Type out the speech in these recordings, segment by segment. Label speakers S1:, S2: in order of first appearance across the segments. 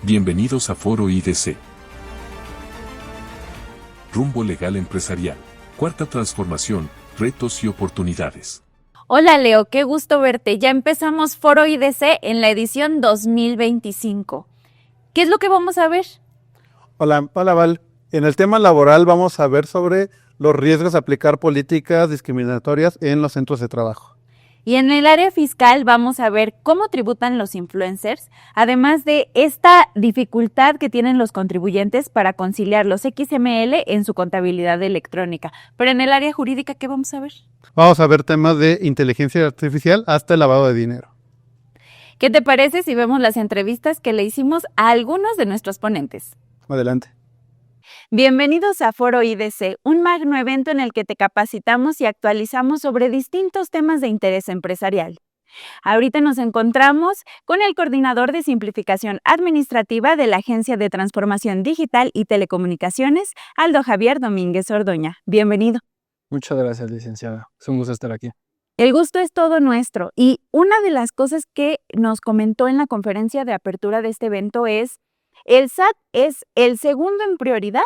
S1: Bienvenidos a Foro IDC. Rumbo legal empresarial. Cuarta transformación, retos y oportunidades.
S2: Hola Leo, qué gusto verte. Ya empezamos Foro IDC en la edición 2025. ¿Qué es lo que vamos a ver?
S3: Hola Val. En el tema laboral vamos a ver sobre los riesgos de aplicar políticas discriminatorias en los centros de trabajo.
S2: Y en el área fiscal vamos a ver cómo tributan los influencers, además de esta dificultad que tienen los contribuyentes para conciliar los XML en su contabilidad electrónica. Pero en el área jurídica, ¿qué vamos a ver?
S3: Vamos a ver temas de inteligencia artificial hasta el lavado de dinero.
S2: ¿Qué te parece si vemos las entrevistas que le hicimos a algunos de nuestros ponentes?
S3: Adelante.
S2: Bienvenidos a Foro IDC, un magno evento en el que te capacitamos y actualizamos sobre distintos temas de interés empresarial. Ahorita nos encontramos con el coordinador de simplificación administrativa de la Agencia de Transformación Digital y Telecomunicaciones, Aldo Javier Domínguez Ordoña. Bienvenido.
S4: Muchas gracias, licenciada. Es un gusto estar aquí.
S2: El gusto es todo nuestro y una de las cosas que nos comentó en la conferencia de apertura de este evento es el SAT es el segundo en prioridad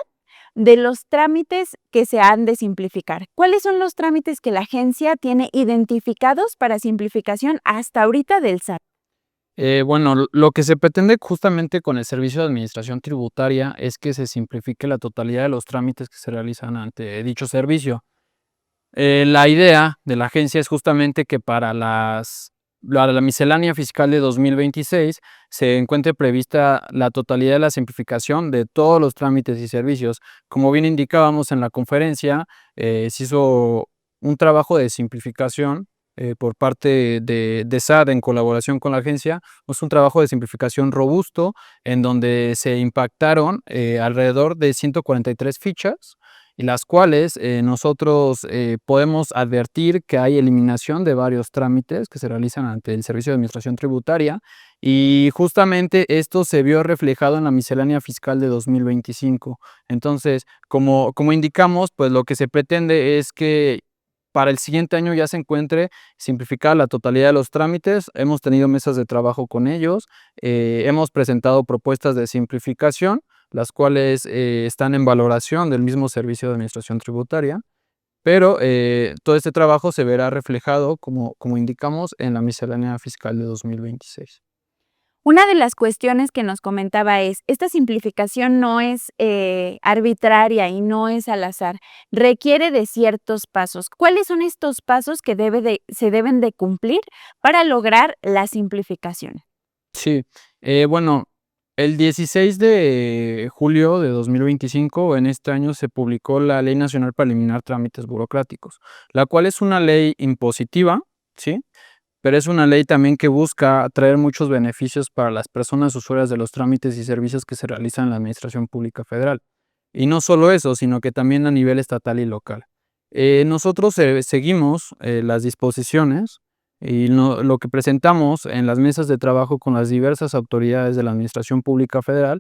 S2: de los trámites que se han de simplificar. ¿Cuáles son los trámites que la agencia tiene identificados para simplificación hasta ahorita del SAT?
S4: Bueno, lo que se pretende justamente con el Servicio de Administración Tributaria es que se simplifique la totalidad de los trámites que se realizan ante dicho servicio. La idea de la agencia es justamente que para la miscelánea fiscal de 2026 se encuentre prevista la totalidad de la simplificación de todos los trámites y servicios. Como bien indicábamos en la conferencia, se hizo un trabajo de simplificación por parte de SAT en colaboración con la agencia. Es un trabajo de simplificación robusto en donde se impactaron alrededor de 143 fichas, y las cuales nosotros podemos advertir que hay eliminación de varios trámites que se realizan ante el Servicio de Administración Tributaria, y justamente esto se vio reflejado en la miscelánea fiscal de 2025. Entonces, como indicamos, pues lo que se pretende es que para el siguiente año ya se encuentre simplificada la totalidad de los trámites. Hemos tenido mesas de trabajo con ellos, hemos presentado propuestas de simplificación, las cuales están en valoración del mismo Servicio de Administración Tributaria, pero todo este trabajo se verá reflejado, como indicamos, en la miscelánea fiscal de 2026.
S2: Una de las cuestiones que nos comentaba es, esta simplificación no es arbitraria y no es al azar, requiere de ciertos pasos. ¿Cuáles son estos pasos que se deben de cumplir para lograr la simplificación?
S4: Sí, bueno, el 16 de julio de 2025, en este año, se publicó la Ley Nacional para eliminar trámites burocráticos, la cual es una ley impositiva, ¿sí? Pero es una ley también que busca traer muchos beneficios para las personas usuarias de los trámites y servicios que se realizan en la Administración Pública Federal. Y no solo eso, sino que también a nivel estatal y local. Nosotros seguimos las disposiciones y lo que presentamos en las mesas de trabajo con las diversas autoridades de la Administración Pública Federal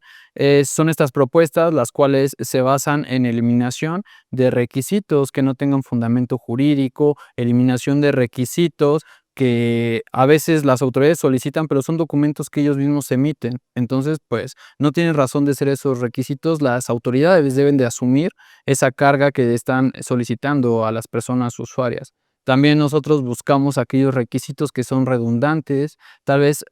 S4: son estas propuestas, las cuales se basan en eliminación de requisitos que no tengan fundamento jurídico, eliminación de requisitos que a veces las autoridades solicitan, pero son documentos que ellos mismos emiten. Entonces, pues, no tienen razón de ser esos requisitos. Las autoridades deben de asumir esa carga que están solicitando a las personas usuarias. También nosotros buscamos aquellos requisitos que son redundantes. Tal vez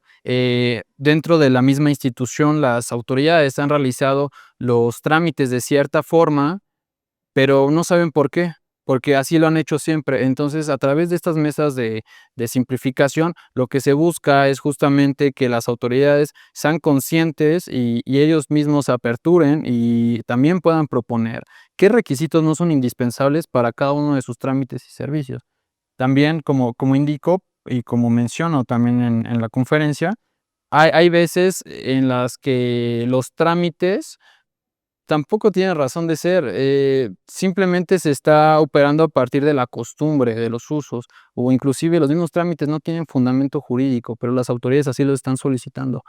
S4: dentro de la misma institución las autoridades han realizado los trámites de cierta forma, pero no saben por qué, porque así lo han hecho siempre. Entonces, a través de estas mesas de simplificación, lo que se busca es justamente que las autoridades sean conscientes y ellos mismos se aperturen y también puedan proponer qué requisitos no son indispensables para cada uno de sus trámites y servicios. También, como indico y como menciono también en la conferencia, hay veces en las que los trámites tampoco tienen razón de ser, simplemente se está operando a partir de la costumbre, de los usos, o inclusive los mismos trámites no tienen fundamento jurídico, pero las autoridades así lo están solicitando.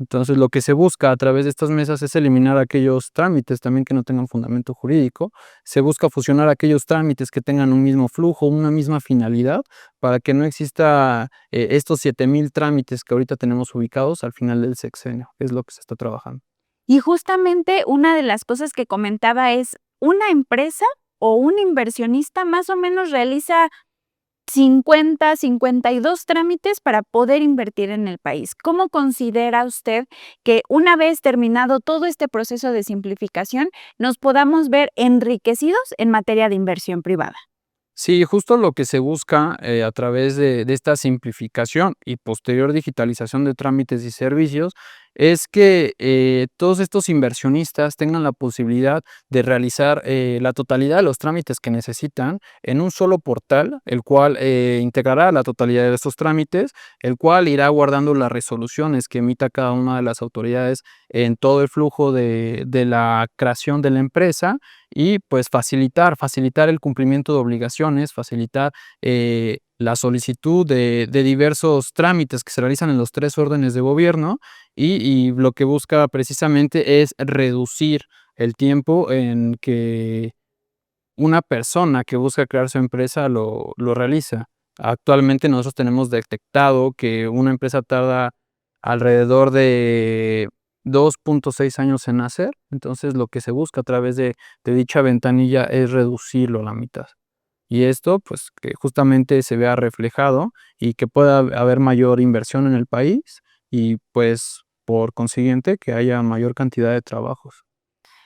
S4: Entonces, lo que se busca a través de estas mesas es eliminar aquellos trámites también que no tengan fundamento jurídico. Se busca fusionar aquellos trámites que tengan un mismo flujo, una misma finalidad, para que no exista estos 7,000 trámites que ahorita tenemos ubicados al final del sexenio, que es lo que se está trabajando.
S2: Y justamente una de las cosas que comentaba es, una empresa o un inversionista más o menos realiza 50, 52 trámites para poder invertir en el país. ¿Cómo considera usted que una vez terminado todo este proceso de simplificación, nos podamos ver enriquecidos en materia de inversión privada?
S4: Sí, justo lo que se busca a través de esta simplificación y posterior digitalización de trámites y servicios es que todos estos inversionistas tengan la posibilidad de realizar la totalidad de los trámites que necesitan en un solo portal, el cual integrará la totalidad de estos trámites, el cual irá guardando las resoluciones que emita cada una de las autoridades en todo el flujo de la creación de la empresa y pues facilitar el cumplimiento de obligaciones, facilitar la solicitud de diversos trámites que se realizan en los 3 órdenes de gobierno y lo que busca precisamente es reducir el tiempo en que una persona que busca crear su empresa lo realiza. Actualmente nosotros tenemos detectado que una empresa tarda alrededor de 2.6 años en nacer, entonces lo que se busca a través de dicha ventanilla es reducirlo a la mitad. Y esto, pues, que justamente se vea reflejado y que pueda haber mayor inversión en el país y, pues, por consiguiente, que haya mayor cantidad de trabajos.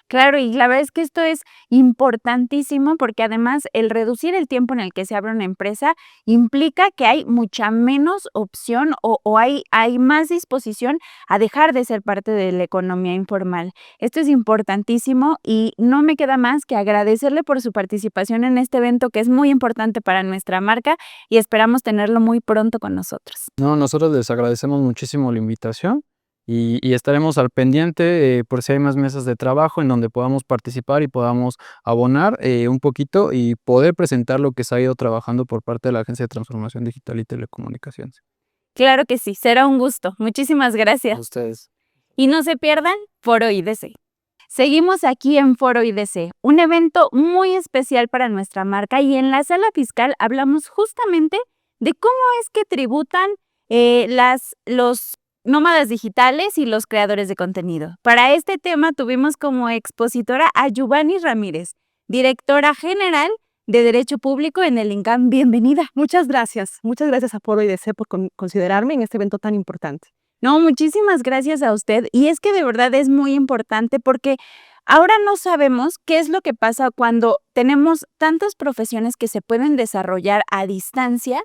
S2: Claro, y la verdad es que esto es importantísimo porque además el reducir el tiempo en el que se abre una empresa implica que hay mucha menos opción o hay más disposición a dejar de ser parte de la economía informal. Esto es importantísimo y no me queda más que agradecerle por su participación en este evento que es muy importante para nuestra marca y esperamos tenerlo muy pronto con nosotros.
S4: No, nosotros les agradecemos muchísimo la invitación y estaremos al pendiente por si hay más mesas de trabajo en donde podamos participar y podamos abonar un poquito y poder presentar lo que se ha ido trabajando por parte de la Agencia de Transformación Digital y Telecomunicaciones.
S2: Claro que sí, será un gusto. Muchísimas
S4: A
S2: gracias.
S4: ustedes.
S2: Y no se pierdan Foro IDC. Seguimos aquí en Foro IDC, un evento muy especial para nuestra marca y en la sala fiscal hablamos justamente de cómo es que tributan los nómadas digitales y los creadores de contenido. Para este tema tuvimos como expositora a Giovanni Ramírez, directora general de Derecho Público en el INCAM. Bienvenida.
S5: Muchas gracias a Foro IDC por considerarme en este evento tan importante.
S2: No, muchísimas gracias a usted. Y es que de verdad es muy importante porque ahora no sabemos qué es lo que pasa cuando tenemos tantas profesiones que se pueden desarrollar a distancia,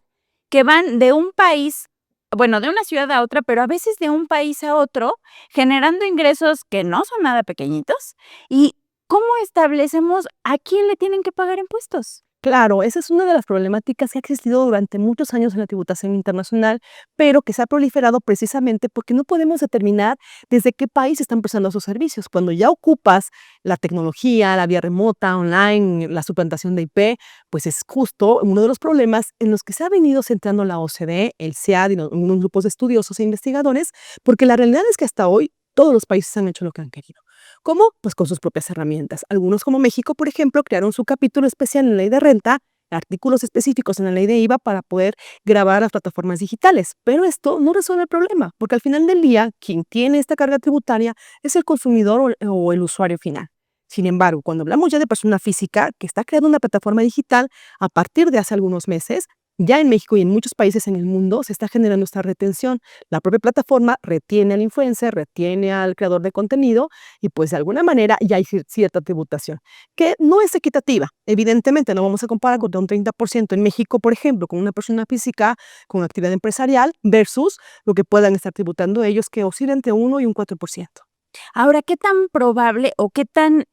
S2: que van de un país, bueno, de una ciudad a otra, pero a veces de un país a otro, generando ingresos que no son nada pequeñitos. ¿Y cómo establecemos a quién le tienen que pagar impuestos?
S5: Claro, esa es una de las problemáticas que ha existido durante muchos años en la tributación internacional, pero que se ha proliferado precisamente porque no podemos determinar desde qué país están prestando sus servicios. Cuando ya ocupas la tecnología, la vía remota, online, la suplantación de IP, pues es justo uno de los problemas en los que se ha venido centrando la OCDE, el SEAD y unos grupos de estudiosos e investigadores, porque la realidad es que hasta hoy todos los países han hecho lo que han querido. ¿Cómo? Pues con sus propias herramientas. Algunos, como México, por ejemplo, crearon su capítulo especial en la ley de renta, artículos específicos en la ley de IVA para poder grabar las plataformas digitales. Pero esto no resuelve el problema, porque al final del día, quien tiene esta carga tributaria es el consumidor o el usuario final. Sin embargo, cuando hablamos ya de persona física que está creando una plataforma digital, a partir de hace algunos meses, ya en México y en muchos países en el mundo se está generando esta retención. La propia plataforma retiene al influencer, retiene al creador de contenido y pues de alguna manera ya hay cierta tributación, que no es equitativa. Evidentemente no vamos a comparar con un 30% en México, por ejemplo, con una persona física con actividad empresarial versus lo que puedan estar tributando ellos, que oscila entre 1 y un 4%.
S2: Ahora, ¿qué tan probable o qué tan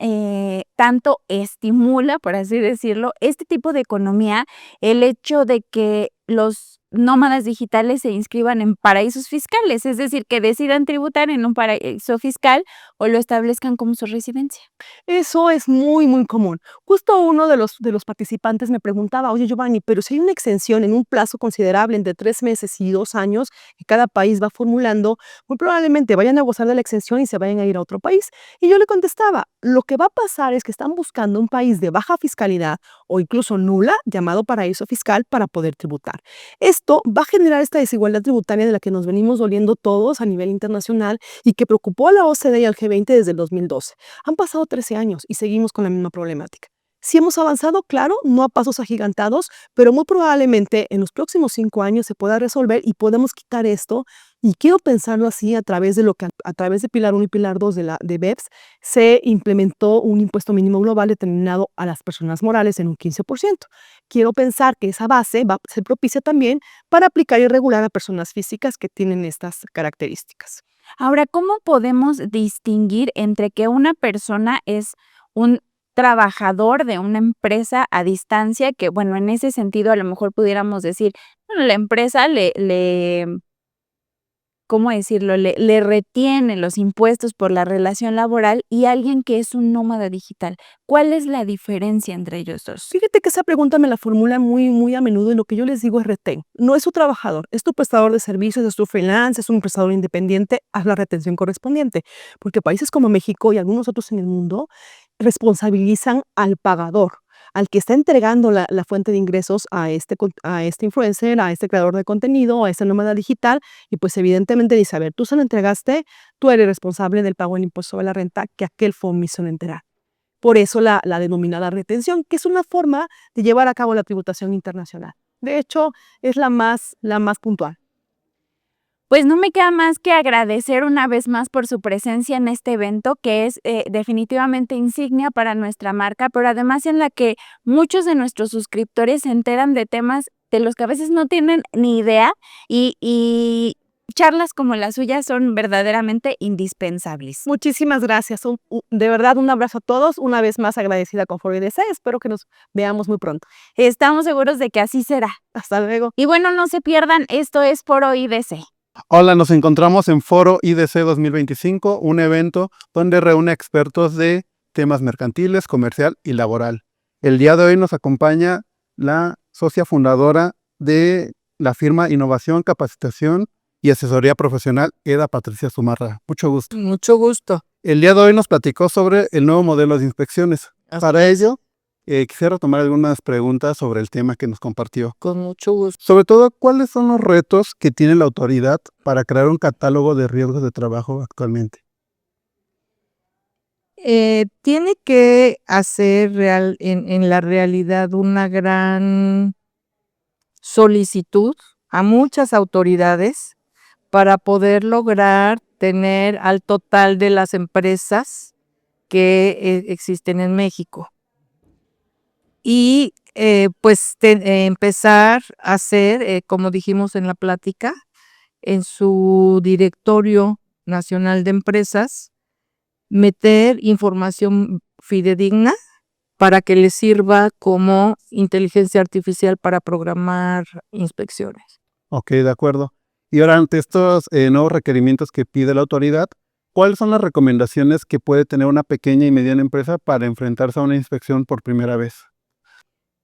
S2: tanto estimula, por así decirlo, este tipo de economía el hecho de que los nómadas digitales se inscriban en paraísos fiscales, es decir, que decidan tributar en un paraíso fiscal o lo establezcan como su residencia?
S5: Eso es muy, muy común. Justo uno de los participantes me preguntaba, oye Giovanni, pero si hay una exención en un plazo considerable entre 3 meses y 2 años que cada país va formulando, muy probablemente vayan a gozar de la exención y se vayan a ir a otro país. Y yo le contestaba, lo que va a pasar es que están buscando un país de baja fiscalidad o incluso nula, llamado paraíso fiscal, para poder tributar. Esto va a generar esta desigualdad tributaria de la que nos venimos doliendo todos a nivel internacional y que preocupó a la OCDE y al G20 desde el 2012. Han pasado 13 años y seguimos con la misma problemática. Sí hemos avanzado, claro, no a pasos agigantados, pero muy probablemente en los próximos 5 años se pueda resolver y podemos quitar esto. Y quiero pensarlo así a través de lo que a través de Pilar 1 y Pilar 2 de BEPS se implementó un impuesto mínimo global determinado a las personas morales en un 15%. Quiero pensar que esa base va a ser propicia también para aplicar y regular a personas físicas que tienen estas características.
S2: Ahora, ¿cómo podemos distinguir entre que una persona es un trabajador de una empresa a distancia? Que, bueno, en ese sentido, a lo mejor pudiéramos decir, bueno, la empresa ¿cómo decirlo? Le retiene los impuestos por la relación laboral y alguien que es un nómada digital. ¿Cuál es la diferencia entre ellos dos?
S5: Fíjate que esa pregunta me la formulan muy, muy a menudo y lo que yo les digo es retén. No es tu trabajador, es tu prestador de servicios, es tu freelance, es un prestador independiente, haz la retención correspondiente. Porque países como México y algunos otros en el mundo responsabilizan al pagador, al que está entregando la fuente de ingresos a este influencer, a este creador de contenido, a este nómada digital, y pues evidentemente dice, a ver, tú se lo entregaste, tú eres responsable del pago del impuesto sobre la renta que aquel fue omiso en entregar. Por eso la denominada retención, que es una forma de llevar a cabo la tributación internacional. De hecho, es la más puntual.
S2: Pues no me queda más que agradecer una vez más por su presencia en este evento, que es definitivamente insignia para nuestra marca, pero además en la que muchos de nuestros suscriptores se enteran de temas de los que a veces no tienen ni idea y charlas como la suya son verdaderamente indispensables.
S5: Muchísimas gracias. De verdad, un abrazo a todos. Una vez más agradecida con Foro IDC. Espero que nos veamos muy pronto.
S2: Estamos seguros de que así será.
S5: Hasta luego.
S2: Y bueno, no se pierdan, esto es Foro IDC.
S3: Hola, nos encontramos en Foro IDC 2025, un evento donde reúne expertos de temas mercantiles, comercial y laboral. El día de hoy nos acompaña la socia fundadora de la firma Innovación, Capacitación y Asesoría Profesional, Eda Patricia Zumarra. Mucho gusto.
S6: Mucho gusto.
S3: El día de hoy nos platicó sobre el nuevo modelo de inspecciones. Para ello, quisiera tomar algunas preguntas sobre el tema que nos compartió.
S6: Con mucho gusto.
S3: Sobre todo, ¿cuáles son los retos que tiene la autoridad para crear un catálogo de riesgos de trabajo actualmente?
S6: Tiene que hacer en la realidad una gran solicitud a muchas autoridades para poder lograr tener al total de las empresas que existen en México. Y empezar a hacer, como dijimos en la plática, en su directorio nacional de empresas, meter información fidedigna para que les sirva como inteligencia artificial para programar inspecciones.
S3: Ok, de acuerdo. Y ahora, ante estos nuevos requerimientos que pide la autoridad, ¿cuáles son las recomendaciones que puede tener una pequeña y mediana empresa para enfrentarse a una inspección por primera vez?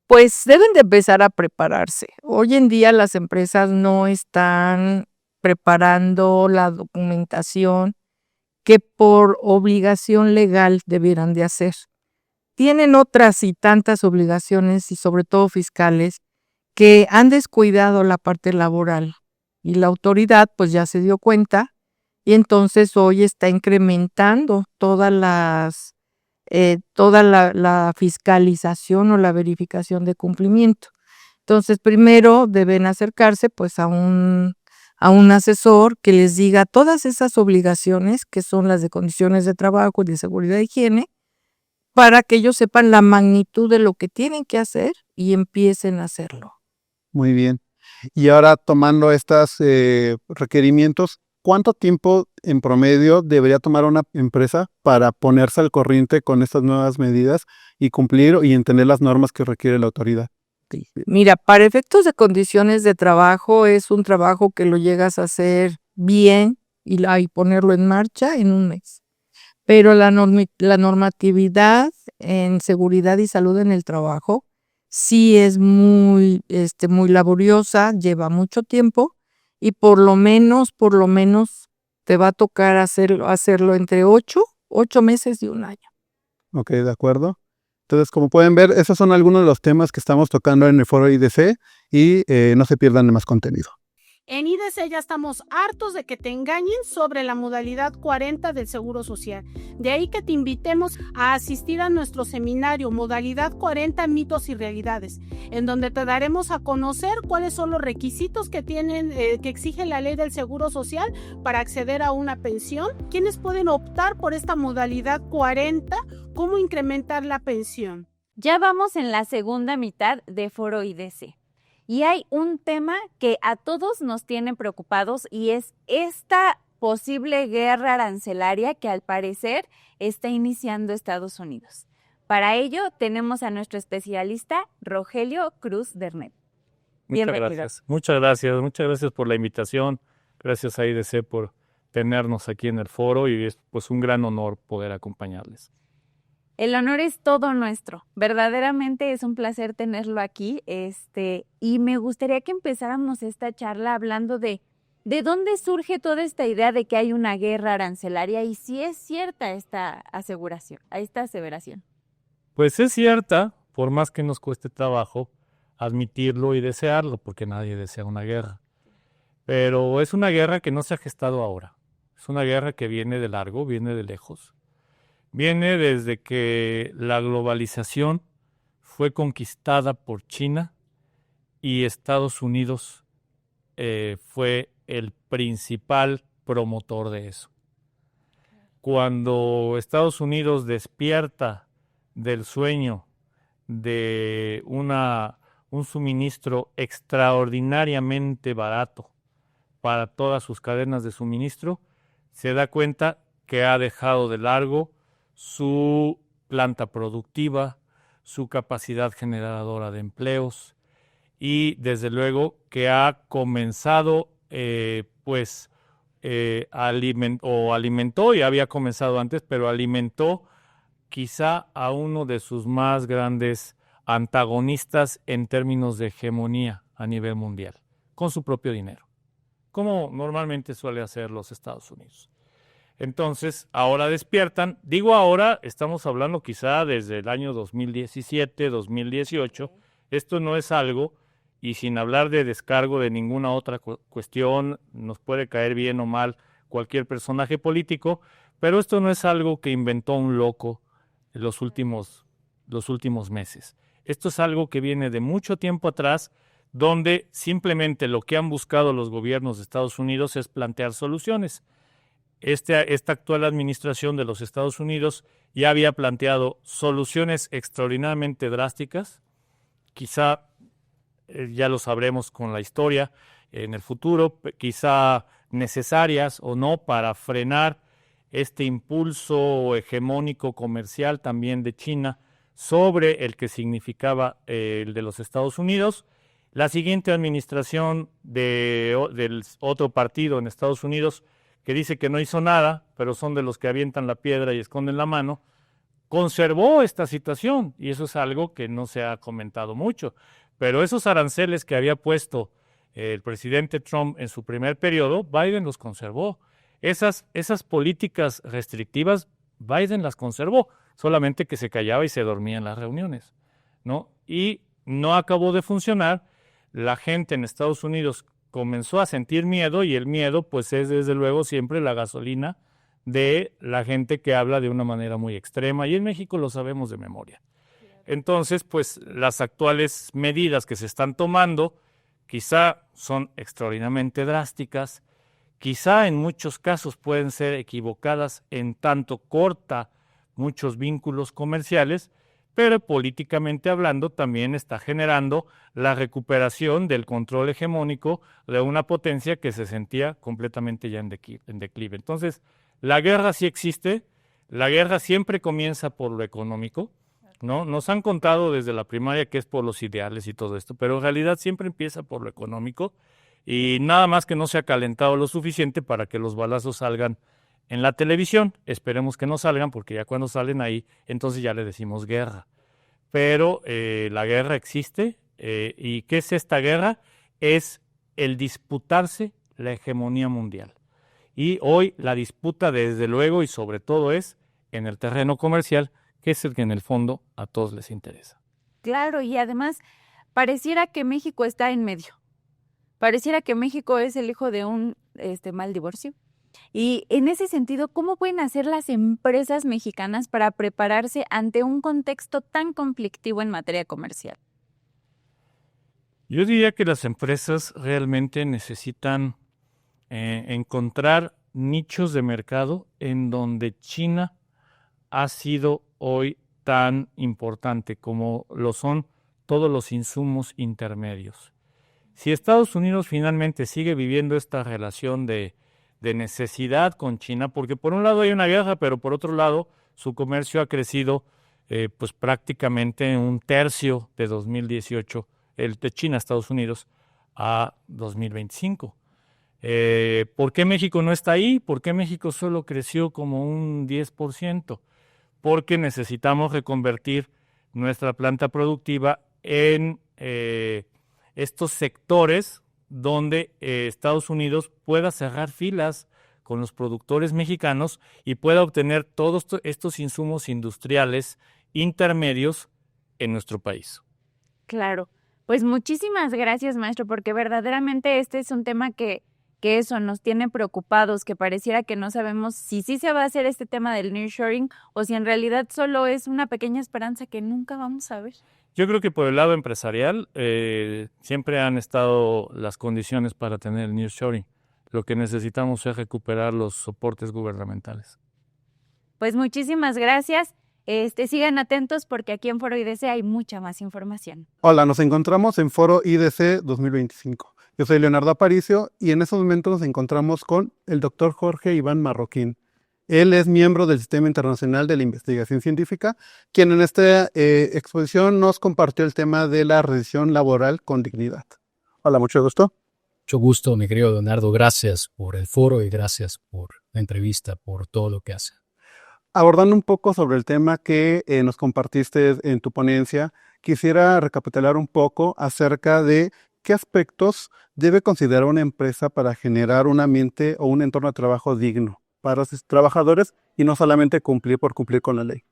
S6: Pues deben de empezar a prepararse. Hoy en día las empresas no están preparando la documentación que por obligación legal debieran de hacer. Tienen otras y tantas obligaciones y sobre todo fiscales que han descuidado la parte laboral y la autoridad pues ya se dio cuenta y entonces hoy está incrementando toda la fiscalización o la verificación de cumplimiento. Entonces primero deben acercarse pues a un asesor que les diga todas esas obligaciones que son las de condiciones de trabajo y de seguridad e higiene para que ellos sepan la magnitud de lo que tienen que hacer y empiecen a hacerlo.
S3: Muy bien. Y ahora, tomando estos requerimientos, ¿cuánto tiempo en promedio debería tomar una empresa para ponerse al corriente con estas nuevas medidas y cumplir y entender las normas que requiere la autoridad?
S6: Mira, para efectos de condiciones de trabajo, es un trabajo que lo llegas a hacer bien y ponerlo en marcha en un mes. Pero la normatividad en seguridad y salud en el trabajo sí es muy laboriosa, lleva mucho tiempo y por lo menos te va a tocar hacerlo entre 8 meses y un año.
S3: Ok, de acuerdo. Entonces, como pueden ver, esos son algunos de los temas que estamos tocando en el foro IDC y no se pierdan de más contenido.
S7: En IDC ya estamos hartos de que te engañen sobre la modalidad 40 del Seguro Social. De ahí que te invitemos a asistir a nuestro seminario Modalidad 40 Mitos y Realidades, en donde te daremos a conocer cuáles son los requisitos que exige la ley del Seguro Social para acceder a una pensión, quiénes pueden optar por esta modalidad 40, cómo incrementar la pensión.
S2: Ya vamos en la segunda mitad de Foro IDC. Y hay un tema que a todos nos tiene preocupados y es esta posible guerra arancelaria que al parecer está iniciando Estados Unidos. Para ello tenemos a nuestro especialista Rogelio Cruz Dernet.
S8: Muchas gracias por la invitación. Gracias a IDC por tenernos aquí en el foro y es pues un gran honor poder acompañarles.
S2: El honor es todo nuestro. Verdaderamente es un placer tenerlo aquí. Y me gustaría que empezáramos esta charla hablando de dónde surge toda esta idea de que hay una guerra arancelaria y si es cierta esta aseveración.
S8: Pues es cierta, por más que nos cueste trabajo admitirlo y desearlo, porque nadie desea una guerra. Pero es una guerra que no se ha gestado ahora. Es una guerra que viene de largo, viene de lejos. Viene desde que la globalización fue conquistada por China y Estados Unidos fue el principal promotor de eso. Cuando Estados Unidos despierta del sueño de un suministro extraordinariamente barato para todas sus cadenas de suministro, se da cuenta que ha dejado de largo su planta productiva, su capacidad generadora de empleos y desde luego que ha comenzado alimentó, y había comenzado antes, pero alimentó quizá a uno de sus más grandes antagonistas en términos de hegemonía a nivel mundial, con su propio dinero, como normalmente suele hacer los Estados Unidos. Entonces, ahora despiertan. Digo ahora, estamos hablando quizá desde el año 2017, 2018. Esto no es algo, y sin hablar de descargo de ninguna otra cuestión, nos puede caer bien o mal cualquier personaje político, pero esto no es algo que inventó un loco en los últimos meses. Esto es algo que viene de mucho tiempo atrás, donde simplemente lo que han buscado los gobiernos de Estados Unidos es plantear soluciones. Esta actual administración de los Estados Unidos ya había planteado soluciones extraordinariamente drásticas, quizá ya lo sabremos con la historia en el futuro, quizá necesarias o no para frenar este impulso hegemónico comercial también de China sobre el que significaba el de los Estados Unidos. La siguiente administración del otro partido en Estados Unidos, que dice que no hizo nada, pero son de los que avientan la piedra y esconden la mano, conservó esta situación, y eso es algo que no se ha comentado mucho. Pero esos aranceles que había puesto el presidente Trump en su primer periodo, Biden los conservó. Esas políticas restrictivas, Biden las conservó, solamente que se callaba y se dormía en las reuniones, ¿no? Y no acabó de funcionar. La gente en Estados Unidos comenzó a sentir miedo, y el miedo pues es desde luego siempre la gasolina de la gente que habla de una manera muy extrema, y en México lo sabemos de memoria. Entonces, pues las actuales medidas que se están tomando quizá son extraordinariamente drásticas, quizá en muchos casos pueden ser equivocadas en tanto corta muchos vínculos comerciales, pero políticamente hablando también está generando la recuperación del control hegemónico de una potencia que se sentía completamente ya en declive. Entonces, la guerra sí existe, la guerra siempre comienza por lo económico, ¿no? Nos han contado desde la primaria que es por los ideales y todo esto, pero en realidad siempre empieza por lo económico y nada más que no se ha calentado lo suficiente para que los balazos salgan en la televisión. Esperemos que no salgan, porque ya cuando salen ahí, entonces ya le decimos guerra. Pero la guerra existe. ¿Y qué es esta guerra? Es el disputarse la hegemonía mundial. Y hoy la disputa, desde luego y sobre todo, es en el terreno comercial, que es el que en el fondo a todos les interesa.
S2: Claro, y además pareciera que México está en medio. Pareciera que México es el hijo de un mal divorcio. Y en ese sentido, ¿cómo pueden hacer las empresas mexicanas para prepararse ante un contexto tan conflictivo en materia comercial?
S8: Yo diría que las empresas realmente necesitan encontrar nichos de mercado en donde China ha sido hoy tan importante como lo son todos los insumos intermedios. Si Estados Unidos finalmente sigue viviendo esta relación de necesidad con China, porque por un lado hay una guerra, pero por otro lado su comercio ha crecido pues prácticamente un tercio de 2018, el de China a Estados Unidos, a 2025. ¿Por qué México no está ahí? ¿Por qué México solo creció como un 10%? Porque necesitamos reconvertir nuestra planta productiva en estos sectores donde Estados Unidos pueda cerrar filas con los productores mexicanos y pueda obtener todos estos insumos industriales intermedios en nuestro país.
S2: Claro, pues muchísimas gracias, maestro, porque verdaderamente este es un tema que eso nos tiene preocupados, que pareciera que no sabemos si sí se va a hacer este tema del nearshoring o si en realidad solo es una pequeña esperanza que nunca vamos a ver.
S8: Yo creo que por el lado empresarial siempre han estado las condiciones para tener el nearshoring. Lo que necesitamos es recuperar los soportes gubernamentales.
S2: Pues muchísimas gracias. Sigan atentos porque aquí en Foro IDC hay mucha más información.
S3: Hola, nos encontramos en Foro IDC 2025. Yo soy Leonardo Aparicio y en estos momentos nos encontramos con el doctor Jorge Iván Marroquín. Él es miembro del Sistema Internacional de la Investigación Científica, quien en esta exposición nos compartió el tema de la recesión laboral con dignidad. Hola, mucho gusto.
S9: Mucho gusto, mi querido Leonardo. Gracias por el foro y gracias por la entrevista, por todo lo que hace.
S3: Abordando un poco sobre el tema que nos compartiste en tu ponencia, quisiera recapitular un poco acerca de qué aspectos debe considerar una empresa para generar un ambiente o un entorno de trabajo digno para sus trabajadores y no solamente cumplir por cumplir con la ley.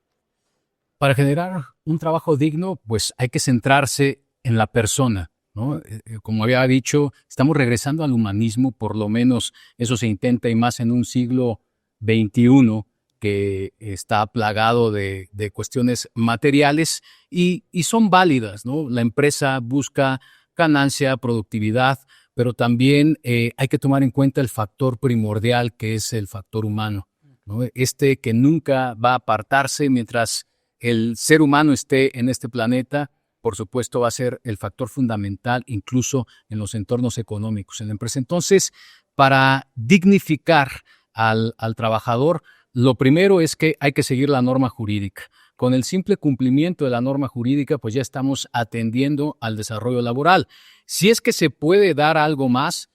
S9: Para generar un trabajo digno, pues hay que centrarse en la persona, ¿no? Como había dicho, estamos regresando al humanismo, por lo menos eso se intenta, y más en un siglo XXI que está plagado de cuestiones materiales y son válidas, ¿no? La empresa busca ganancia, productividad, pero también hay que tomar en cuenta el factor primordial que es el factor humano, ¿no? Que nunca va a apartarse mientras el ser humano esté en este planeta. Por supuesto, va a ser el factor fundamental incluso en los entornos económicos en la empresa. Entonces, para dignificar al trabajador, lo primero es que hay que seguir la norma jurídica. Con el simple cumplimiento de la norma jurídica, pues ya estamos atendiendo al desarrollo laboral. Si es que se puede dar algo más,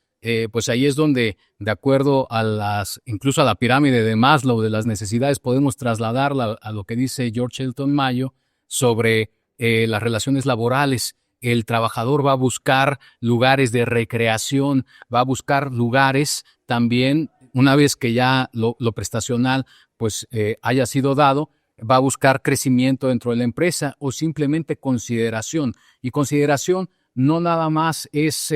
S9: pues ahí es donde, de acuerdo a incluso a la pirámide de Maslow de las necesidades, podemos trasladarla a lo que dice George Elton Mayo sobre las relaciones laborales. El trabajador va a buscar lugares de recreación, va a buscar lugares también, una vez que ya lo prestacional pues haya sido dado, va a buscar crecimiento dentro de la empresa o simplemente consideración. Y consideración no nada más es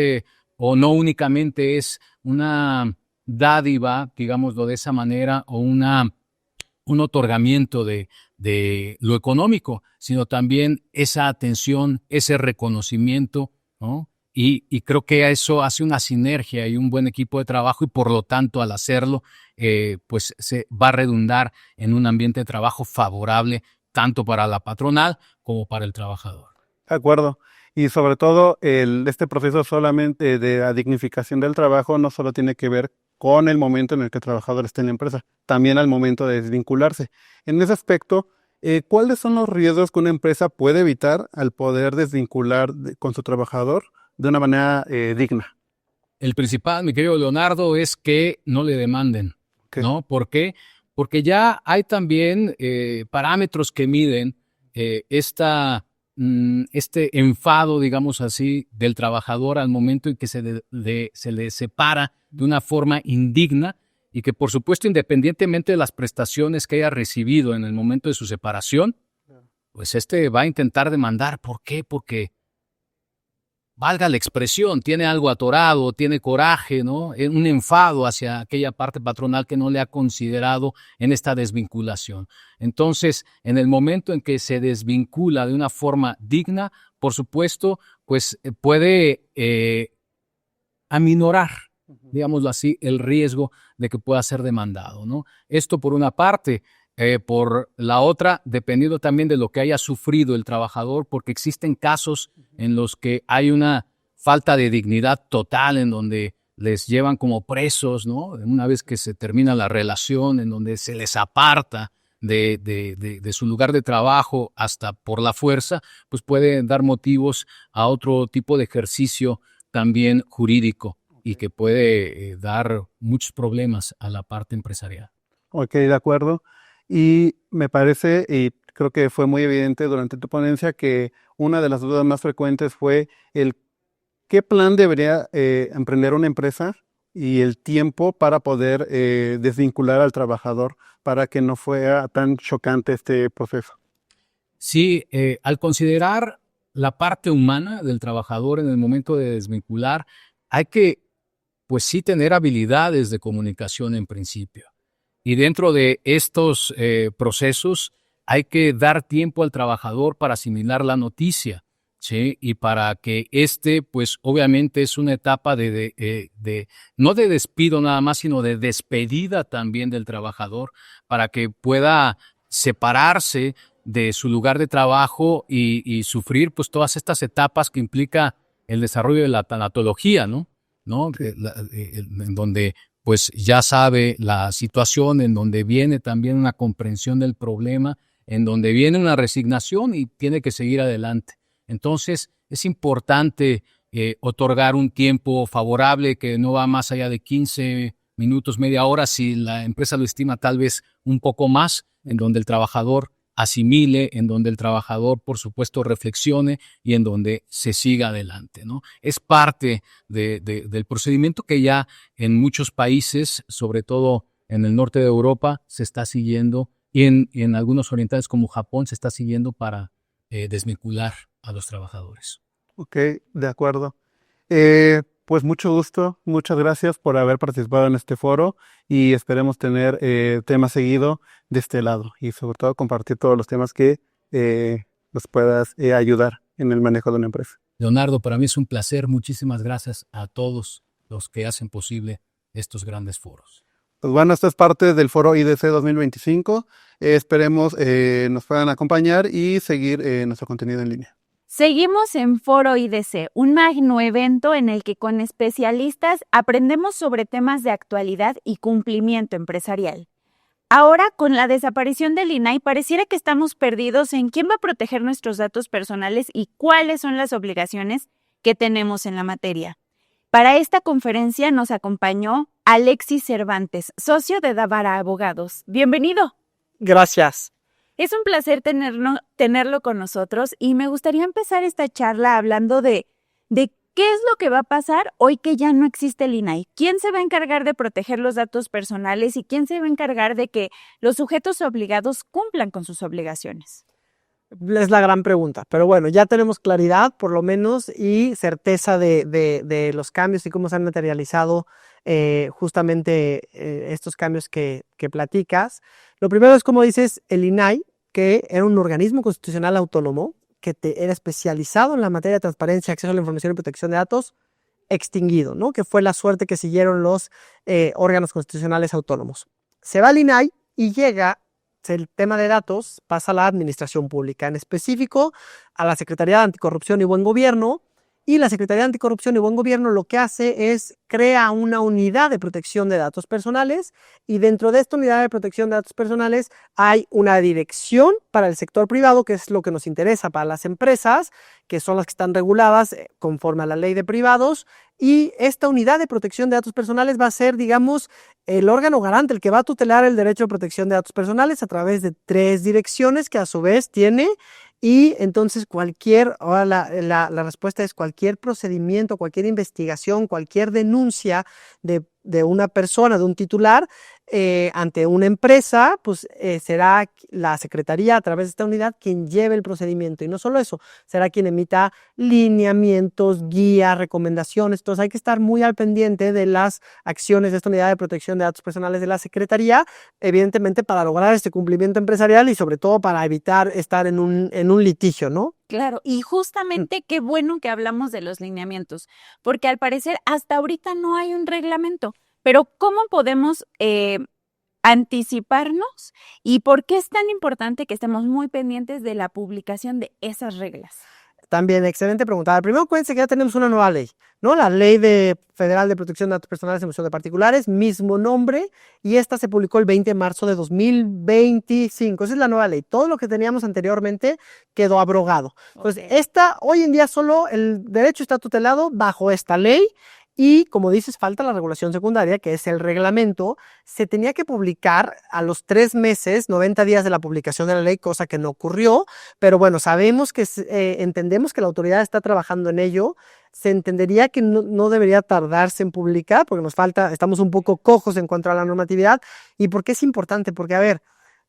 S9: o no únicamente es una dádiva, digámoslo de esa manera, o un otorgamiento de lo económico, sino también esa atención, ese reconocimiento, ¿no? Y creo que eso hace una sinergia y un buen equipo de trabajo y por lo tanto al hacerlo, pues se va a redundar en un ambiente de trabajo favorable tanto para la patronal como para el trabajador.
S3: De acuerdo. Y sobre todo, este proceso solamente de la dignificación del trabajo no solo tiene que ver con el momento en el que el trabajador está en la empresa, también al momento de desvincularse. En ese aspecto, ¿cuáles son los riesgos que una empresa puede evitar al poder desvincular con su trabajador de una manera digna?
S9: El principal, mi querido Leonardo, es que no le demanden, ¿no? ¿Por qué? Porque ya hay también parámetros que miden este enfado, digamos así, del trabajador al momento en que se le separa de una forma indigna y que, por supuesto, independientemente de las prestaciones que haya recibido en el momento de su separación, pues va a intentar demandar. ¿Por qué? Porque, valga la expresión, tiene algo atorado, tiene coraje, ¿no? Un enfado hacia aquella parte patronal que no le ha considerado en esta desvinculación. Entonces, en el momento en que se desvincula de una forma digna, por supuesto, pues puede aminorar, digámoslo así, el riesgo de que pueda ser demandado, ¿no? Esto por una parte. Por la otra, dependiendo también de lo que haya sufrido el trabajador, porque existen casos en los que hay una falta de dignidad total, en donde les llevan como presos, ¿no? Una vez que se termina la relación, en donde se les aparta de su lugar de trabajo hasta por la fuerza, pues puede dar motivos a otro tipo de ejercicio también jurídico y que puede dar muchos problemas a la parte empresarial.
S3: Ok, de acuerdo. Y me parece, y creo que fue muy evidente durante tu ponencia, que una de las dudas más frecuentes fue qué plan debería emprender una empresa y el tiempo para poder desvincular al trabajador para que no fuera tan chocante este proceso.
S9: Sí, al considerar la parte humana del trabajador en el momento de desvincular, hay que, pues sí, tener habilidades de comunicación en principio. Y dentro de estos procesos hay que dar tiempo al trabajador para asimilar la noticia, ¿sí? Y para que pues obviamente es una etapa no de despido nada más, sino de despedida también del trabajador, para que pueda separarse de su lugar de trabajo y sufrir pues todas estas etapas que implica el desarrollo de la tanatología, ¿no? En donde pues ya sabe la situación, en donde viene también una comprensión del problema, en donde viene una resignación y tiene que seguir adelante. Entonces, es importante otorgar un tiempo favorable que no va más allá de 15 minutos, media hora, si la empresa lo estima tal vez un poco más, en donde el trabajador asimile, en donde el trabajador, por supuesto, reflexione y en donde se siga adelante, ¿no? Es parte del procedimiento que ya en muchos países, sobre todo en el norte de Europa, se está siguiendo y en algunos orientales como Japón se está siguiendo para desvincular a los trabajadores.
S3: Ok, de acuerdo. Pues mucho gusto, muchas gracias por haber participado en este foro y esperemos tener temas seguido de este lado y sobre todo compartir todos los temas que nos puedas ayudar en el manejo de una empresa.
S9: Leonardo, para mí es un placer. Muchísimas gracias a todos los que hacen posible estos grandes foros.
S3: Pues bueno, esto es parte del foro IDC 2025. Esperemos nos puedan acompañar y seguir nuestro contenido en línea.
S2: Seguimos en Foro IDC, un magno evento en el que con especialistas aprendemos sobre temas de actualidad y cumplimiento empresarial. Ahora, con la desaparición del INAI, pareciera que estamos perdidos en quién va a proteger nuestros datos personales y cuáles son las obligaciones que tenemos en la materia. Para esta conferencia nos acompañó Alexis Cervantes, socio de Davara Abogados. Bienvenido.
S10: Gracias.
S2: Es un placer tenerlo con nosotros y me gustaría empezar esta charla hablando de qué es lo que va a pasar hoy que ya no existe el INAI. ¿Quién se va a encargar de proteger los datos personales y quién se va a encargar de que los sujetos obligados cumplan con sus obligaciones?
S10: Es la gran pregunta, pero bueno, ya tenemos claridad por lo menos y certeza de los cambios y cómo se han materializado justamente estos cambios que platicas. Lo primero es, como dices, el INAI, que era un organismo constitucional autónomo que era especializado en la materia de transparencia, acceso a la información y protección de datos, extinguido, ¿no? Que fue la suerte que siguieron los órganos constitucionales autónomos. Se va al INAI y llega el tema de datos pasa a la administración pública, en específico a la Secretaría de Anticorrupción y Buen Gobierno. Y la Secretaría de Anticorrupción y Buen Gobierno lo que hace es crea una unidad de protección de datos personales, y dentro de esta unidad de protección de datos personales hay una dirección para el sector privado, que es lo que nos interesa para las empresas, que son las que están reguladas conforme a la ley de privados. Y esta unidad de protección de datos personales va a ser, digamos, el órgano garante, el que va a tutelar el derecho de protección de datos personales a través de 3 direcciones que a su vez tiene. Y entonces ahora la respuesta es cualquier procedimiento, cualquier investigación, cualquier denuncia de una persona, de un titular, ante una empresa, pues será la Secretaría a través de esta unidad quien lleve el procedimiento. Y no solo eso, será quien emita lineamientos, guías, recomendaciones. Entonces hay que estar muy al pendiente de las acciones de esta unidad de protección de datos personales de la Secretaría, evidentemente para lograr este cumplimiento empresarial y sobre todo para evitar estar en un litigio, ¿no?
S2: Claro, y justamente qué bueno que hablamos de los lineamientos, porque al parecer hasta ahorita no hay un reglamento, pero ¿cómo podemos anticiparnos y por qué es tan importante que estemos muy pendientes de la publicación de esas reglas?
S10: También, excelente pregunta. Primero, acuérdense que ya tenemos una nueva ley, ¿no? La Ley Federal de Protección de Datos Personales en Protección de Particulares, mismo nombre, y esta se publicó el 20 de marzo de 2025. Esa es la nueva ley. Todo lo que teníamos anteriormente quedó abrogado. Entonces, hoy en día solo el derecho está tutelado bajo esta ley. Y como dices, falta la regulación secundaria, que es el reglamento. Se tenía que publicar a los 3 meses, 90 días de la publicación de la ley, cosa que no ocurrió. Pero bueno, sabemos que entendemos que la autoridad está trabajando en ello. Se entendería que no debería tardarse en publicar, porque estamos un poco cojos en cuanto a la normatividad. ¿Y por qué es importante? Porque, a ver,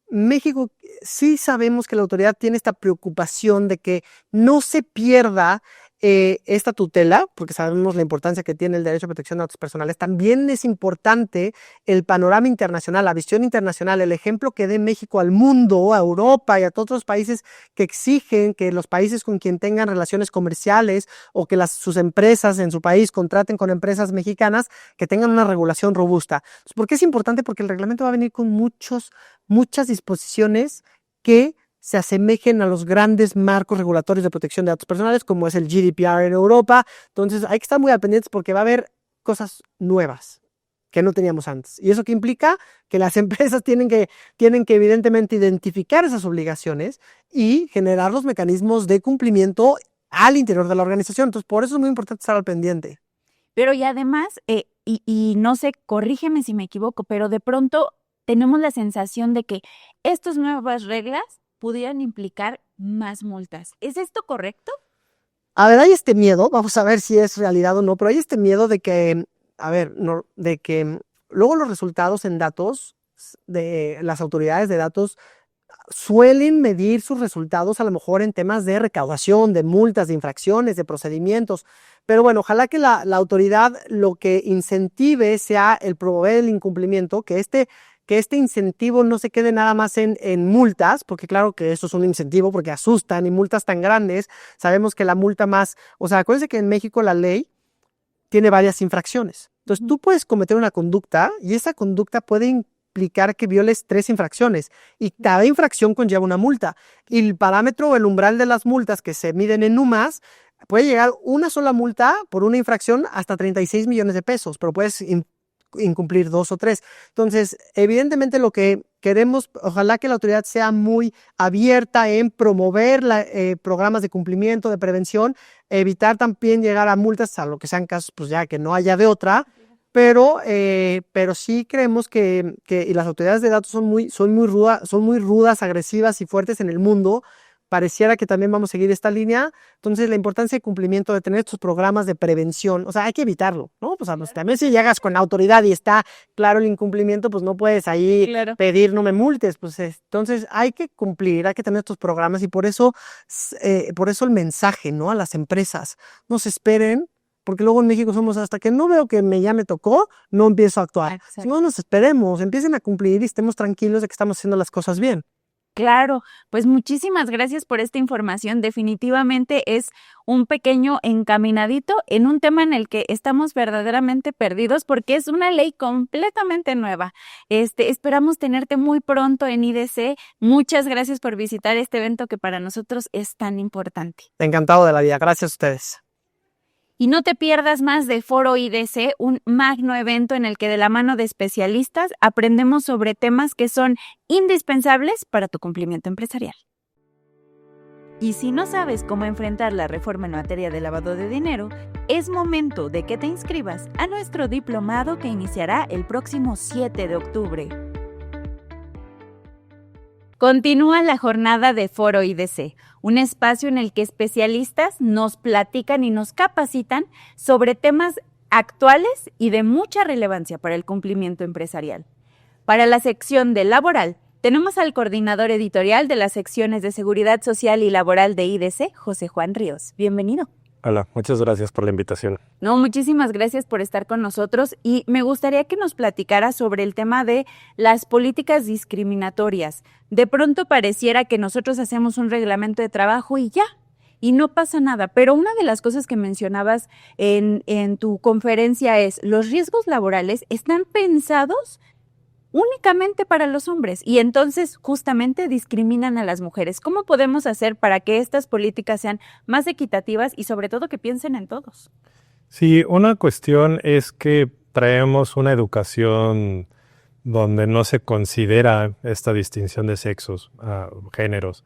S10: México sí sabemos que la autoridad tiene esta preocupación de que no se pierda esta tutela, porque sabemos la importancia que tiene el derecho a protección de datos personales. También es importante el panorama internacional, la visión internacional, el ejemplo que dé México al mundo, a Europa y a todos los países que exigen que los países con quien tengan relaciones comerciales o que sus empresas en su país contraten con empresas mexicanas, que tengan una regulación robusta. ¿Por qué es importante? Porque el reglamento va a venir con muchas disposiciones que se asemejen a los grandes marcos regulatorios de protección de datos personales, como es el GDPR en Europa. Entonces hay que estar muy al pendientes porque va a haber cosas nuevas que no teníamos antes. ¿Y eso qué implica? Que las empresas tienen que evidentemente identificar esas obligaciones y generar los mecanismos de cumplimiento al interior de la organización. Entonces, por eso es muy importante estar al pendiente.
S2: Pero y además, y no sé, corrígeme si me equivoco, pero de pronto tenemos la sensación de que estas nuevas reglas pudieran implicar más multas. ¿Es esto correcto?
S10: A ver, hay este miedo, vamos a ver si es realidad o no, pero hay este miedo de que, de que luego los resultados en datos de las autoridades de datos suelen medir sus resultados a lo mejor en temas de recaudación, de multas, de infracciones, de procedimientos. Pero bueno, ojalá que la autoridad lo que incentive sea el promover el incumplimiento, que este incentivo no se quede nada más en multas, porque claro que eso es un incentivo porque asustan, y multas tan grandes, sabemos que la multa acuérdense que en México la ley tiene varias infracciones. Entonces tú puedes cometer una conducta y esa conducta puede implicar que violes 3 infracciones y cada infracción conlleva una multa. Y el parámetro o el umbral de las multas que se miden en UMAS puede llegar una sola multa por una infracción hasta 36 millones de pesos, pero puedes incumplir 2 o 3. Entonces, evidentemente lo que queremos, ojalá que la autoridad sea muy abierta en promover programas de cumplimiento, de prevención, evitar también llegar a multas, a lo que sean casos, pues ya que no haya de otra, pero sí creemos que y las autoridades de datos son muy rudas, agresivas y fuertes en el mundo. Pareciera que también vamos a seguir esta línea. Entonces, la importancia de cumplimiento, de tener estos programas de prevención, o sea, hay que evitarlo, ¿no? Pues también si llegas con la autoridad y está claro el incumplimiento, pues no puedes ahí pedir no me multes. Pues entonces hay que cumplir, hay que tener estos programas y por eso el mensaje, ¿no? A las empresas, no se esperen, porque luego en México somos hasta que no veo que ya me tocó, no empiezo a actuar. Si no nos esperemos, empiecen a cumplir y estemos tranquilos de que estamos haciendo las cosas bien.
S2: Claro, pues muchísimas gracias por esta información. Definitivamente es un pequeño encaminadito en un tema en el que estamos verdaderamente perdidos porque es una ley completamente nueva. Esperamos tenerte muy pronto en IDC. Muchas gracias por visitar este evento que para nosotros es tan importante.
S10: Encantado de la vida. Gracias a ustedes.
S2: Y no te pierdas más de Foro IDC, un magno evento en el que de la mano de especialistas aprendemos sobre temas que son indispensables para tu cumplimiento empresarial. Y si no sabes cómo enfrentar la reforma en materia de lavado de dinero, es momento de que te inscribas a nuestro diplomado que iniciará el próximo 7 de octubre. Continúa la jornada de Foro IDC, un espacio en el que especialistas nos platican y nos capacitan sobre temas actuales y de mucha relevancia para el cumplimiento empresarial. Para la sección de laboral, tenemos al coordinador editorial de las secciones de Seguridad Social y Laboral de IDC, José Juan Ríos. Bienvenido.
S11: Hola, muchas gracias por la invitación.
S2: No, muchísimas gracias por estar con nosotros y me gustaría que nos platicara sobre el tema de las políticas discriminatorias. De pronto pareciera que nosotros hacemos un reglamento de trabajo y ya, y no pasa nada. Pero una de las cosas que mencionabas en tu conferencia es los riesgos laborales están pensados únicamente para los hombres y entonces justamente discriminan a las mujeres. ¿Cómo podemos hacer para que estas políticas sean más equitativas y sobre todo que piensen en todos?
S11: Sí, una cuestión es que traemos una educación donde no se considera esta distinción de sexos, géneros,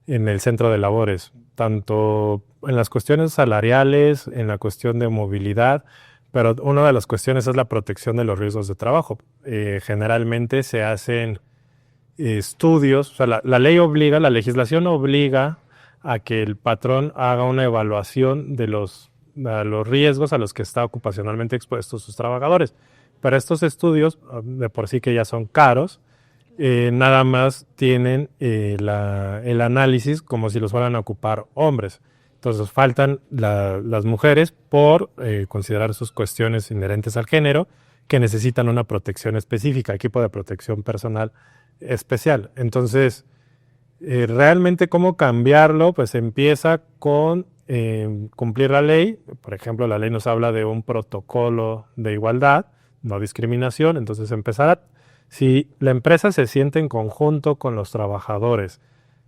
S11: en el centro de labores, tanto en las cuestiones salariales, en la cuestión de movilidad, pero una de las cuestiones es la protección de los riesgos de trabajo. Generalmente se hacen estudios, o sea, la ley obliga, la legislación obliga a que el patrón haga una evaluación de los riesgos a los que está ocupacionalmente expuestos sus trabajadores. Pero estos estudios, de por sí que ya son caros, nada más tienen el análisis como si los fueran a ocupar hombres. Entonces faltan las mujeres por considerar sus cuestiones inherentes al género que necesitan una protección específica, equipo de protección personal especial. Entonces, realmente cómo cambiarlo, pues empieza con cumplir la ley. Por ejemplo, la ley nos habla de un protocolo de igualdad, no discriminación. Entonces si la empresa se siente en conjunto con los trabajadores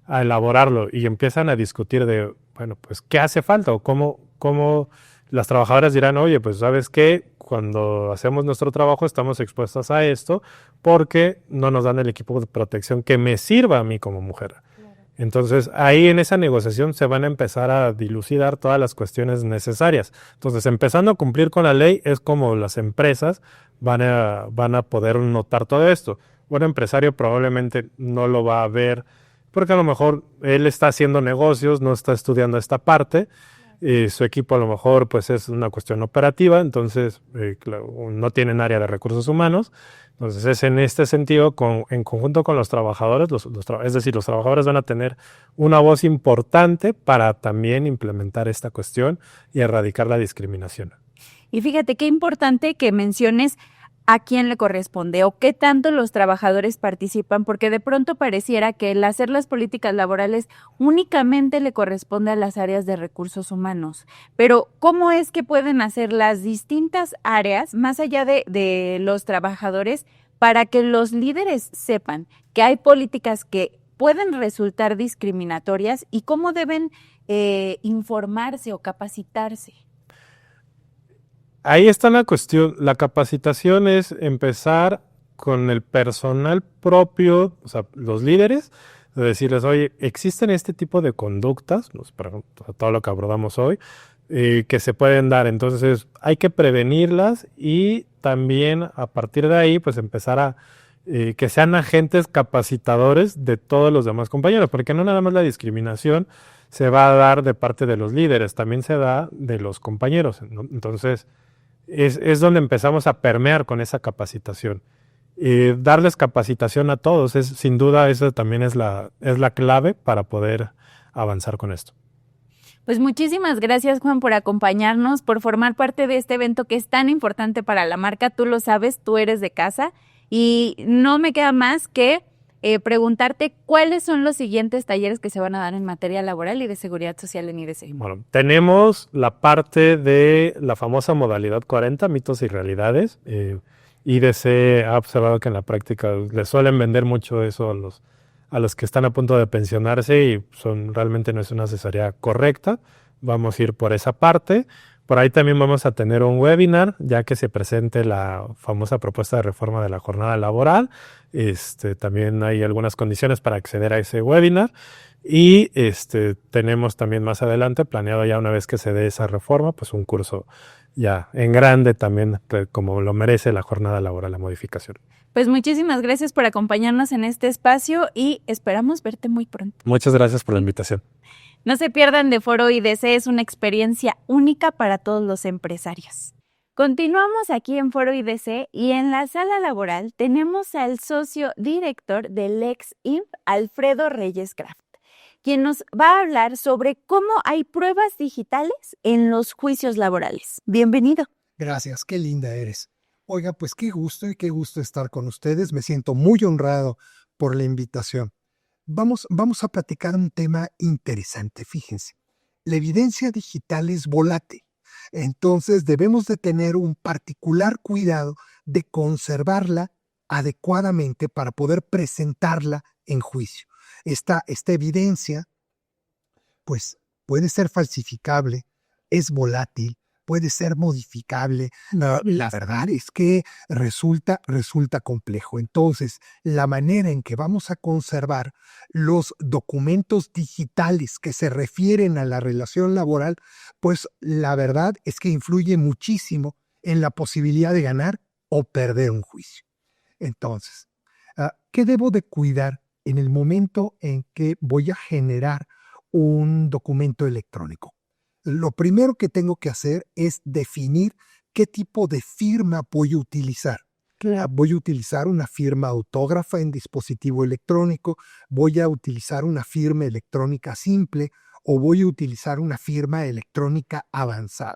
S11: a elaborarlo y empiezan a discutir de, bueno, pues, ¿qué hace falta? O cómo las trabajadoras dirán, oye, pues, ¿sabes qué? Cuando hacemos nuestro trabajo estamos expuestas a esto porque no nos dan el equipo de protección que me sirva a mí como mujer. Claro. Entonces, ahí en esa negociación se van a empezar a dilucidar todas las cuestiones necesarias. Entonces, empezando a cumplir con la ley es como las empresas van a poder notar todo esto. Un empresario probablemente no lo va a ver porque a lo mejor él está haciendo negocios, no está estudiando esta parte, su equipo a lo mejor pues es una cuestión operativa, entonces no tienen área de recursos humanos, entonces es en este sentido, en conjunto con los trabajadores, es decir, los trabajadores van a tener una voz importante para también implementar esta cuestión y erradicar la discriminación.
S2: Y fíjate qué importante que menciones a quién le corresponde o qué tanto los trabajadores participan, porque de pronto pareciera que el hacer las políticas laborales únicamente le corresponde a las áreas de recursos humanos. Pero, ¿cómo es que pueden hacer las distintas áreas, más allá de los trabajadores, para que los líderes sepan que hay políticas que pueden resultar discriminatorias y cómo deben informarse o capacitarse?
S11: Ahí está la cuestión. La capacitación es empezar con el personal propio, o sea, los líderes, de decirles, oye, existen este tipo de conductas, todo lo que abordamos hoy, que se pueden dar. Entonces, hay que prevenirlas y también a partir de ahí, pues empezar a que sean agentes capacitadores de todos los demás compañeros, porque no nada más la discriminación se va a dar de parte de los líderes, también se da de los compañeros, ¿no? Entonces, es donde empezamos a permear con esa capacitación. Darles capacitación a todos, sin duda eso también es la clave para poder avanzar con esto.
S2: Pues muchísimas gracias, Juan, por acompañarnos, por formar parte de este evento que es tan importante para la marca. Tú lo sabes, tú eres de casa y no me queda más que preguntarte cuáles son los siguientes talleres que se van a dar en materia laboral y de seguridad social en IDC.
S11: Bueno, tenemos la parte de la famosa modalidad 40, mitos y realidades. IDC ha observado que en la práctica le suelen vender mucho eso a los que están a punto de pensionarse y realmente no es una asesoría correcta. Vamos a ir por esa parte. Por ahí también vamos a tener un webinar, ya que se presente la famosa propuesta de reforma de la jornada laboral. También hay algunas condiciones para acceder a ese webinar. Y tenemos también más adelante, planeado ya una vez que se dé esa reforma, pues un curso ya en grande también, como lo merece la jornada laboral, la modificación.
S2: Pues muchísimas gracias por acompañarnos en este espacio y esperamos verte muy pronto.
S11: Muchas gracias por la invitación.
S2: No se pierdan de Foro IDC, es una experiencia única para todos los empresarios. Continuamos aquí en Foro IDC y en la sala laboral tenemos al socio director del Lexinf, Alfredo Reyes Craft, quien nos va a hablar sobre cómo hay pruebas digitales en los juicios laborales. Bienvenido.
S12: Gracias, qué linda eres. Oiga, pues qué gusto estar con ustedes. Me siento muy honrado por la invitación. Vamos a platicar un tema interesante, fíjense. La evidencia digital es volátil, entonces debemos de tener un particular cuidado de conservarla adecuadamente para poder presentarla en juicio. Esta evidencia, pues, puede ser falsificable, es volátil, puede ser modificable. La verdad es que resulta complejo. Entonces, la manera en que vamos a conservar los documentos digitales que se refieren a la relación laboral, pues la verdad es que influye muchísimo en la posibilidad de ganar o perder un juicio. Entonces, ¿qué debo de cuidar en el momento en que voy a generar un documento electrónico? Lo primero que tengo que hacer es definir qué tipo de firma voy a utilizar. Voy a utilizar una firma autógrafa en dispositivo electrónico, voy a utilizar una firma electrónica simple o voy a utilizar una firma electrónica avanzada.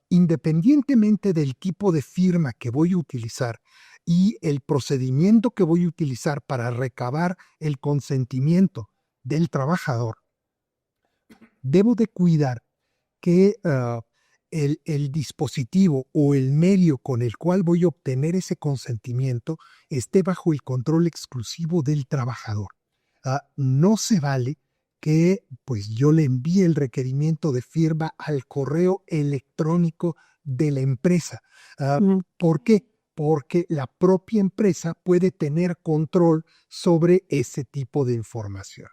S12: Independientemente del tipo de firma que voy a utilizar y el procedimiento que voy a utilizar para recabar el consentimiento del trabajador, debo de cuidar que el dispositivo o el medio con el cual voy a obtener ese consentimiento esté bajo el control exclusivo del trabajador. No se vale que pues, yo le envíe el requerimiento de firma al correo electrónico de la empresa. ¿Por qué? Porque la propia empresa puede tener control sobre ese tipo de información.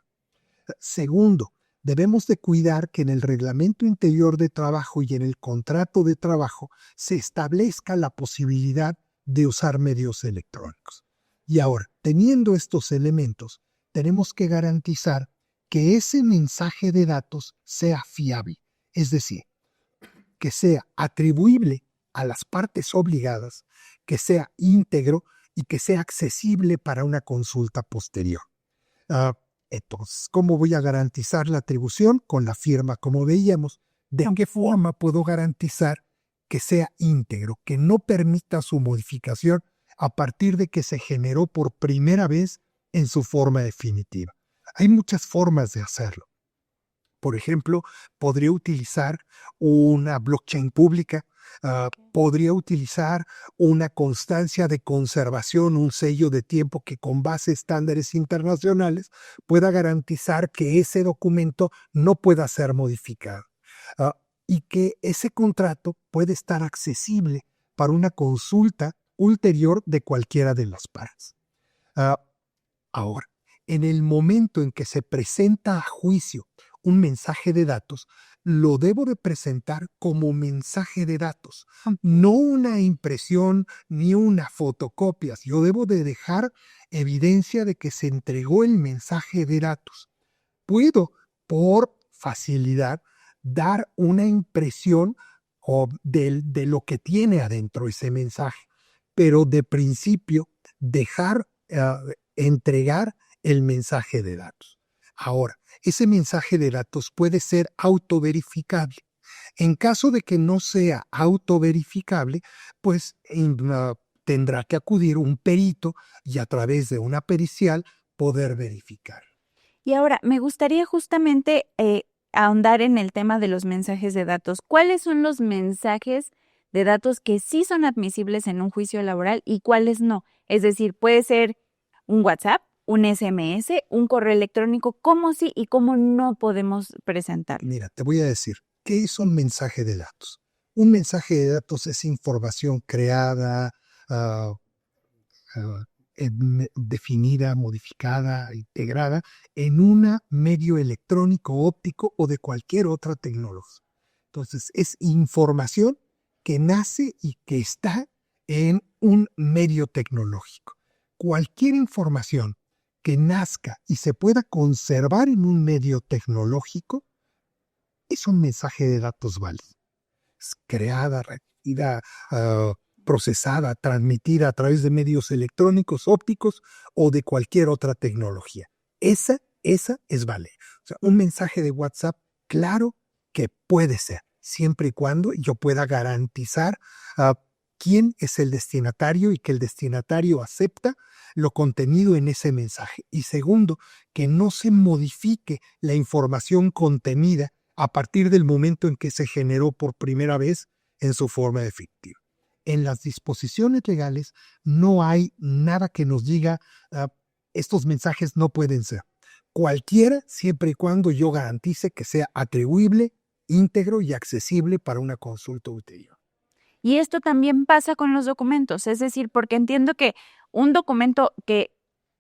S12: Segundo, debemos de cuidar que en el reglamento interior de trabajo y en el contrato de trabajo se establezca la posibilidad de usar medios electrónicos. Y ahora, teniendo estos elementos, tenemos que garantizar que ese mensaje de datos sea fiable, es decir, que sea atribuible a las partes obligadas, que sea íntegro y que sea accesible para una consulta posterior. Entonces, ¿cómo voy a garantizar la atribución? Con la firma, como veíamos. ¿De qué forma puedo garantizar que sea íntegro, que no permita su modificación a partir de que se generó por primera vez en su forma definitiva? Hay muchas formas de hacerlo. Por ejemplo, podría utilizar una blockchain pública, podría utilizar una constancia de conservación, un sello de tiempo que con base a estándares internacionales pueda garantizar que ese documento no pueda ser modificado y que ese contrato puede estar accesible para una consulta ulterior de cualquiera de las partes. Ahora, en el momento en que se presenta a juicio un mensaje de datos, lo debo de presentar como mensaje de datos, no una impresión ni una fotocopia. Yo debo de dejar evidencia de que se entregó el mensaje de datos. Puedo, por facilidad, dar una impresión de lo que tiene adentro ese mensaje, pero de principio dejar entregar el mensaje de datos. Ahora, ese mensaje de datos puede ser autoverificable. En caso de que no sea autoverificable, pues tendrá que acudir un perito y a través de una pericial poder verificar.
S2: Y ahora, me gustaría justamente ahondar en el tema de los mensajes de datos. ¿Cuáles son los mensajes de datos que sí son admisibles en un juicio laboral y cuáles no? Es decir, puede ser un WhatsApp, un SMS, un correo electrónico, ¿cómo sí y cómo no podemos presentarlo?
S12: Mira, te voy a decir, ¿qué es un mensaje de datos? Un mensaje de datos es información creada, definida, modificada, integrada en un medio electrónico, óptico o de cualquier otra tecnología. Entonces, es información que nace y que está en un medio tecnológico. Cualquier información que nazca y se pueda conservar en un medio tecnológico es un mensaje de datos válido. Es creada, repetida, procesada, transmitida a través de medios electrónicos, ópticos o de cualquier otra tecnología. Esa es válida. O sea, un mensaje de WhatsApp, claro que puede ser, siempre y cuando yo pueda garantizar quién es el destinatario y que el destinatario acepta lo contenido en ese mensaje. Y segundo, que no se modifique la información contenida a partir del momento en que se generó por primera vez en su forma definitiva. En las disposiciones legales no hay nada que nos diga estos mensajes no pueden ser. Cualquiera, siempre y cuando yo garantice que sea atribuible, íntegro y accesible para una consulta ulterior.
S2: Y esto también pasa con los documentos, es decir, porque entiendo que un documento que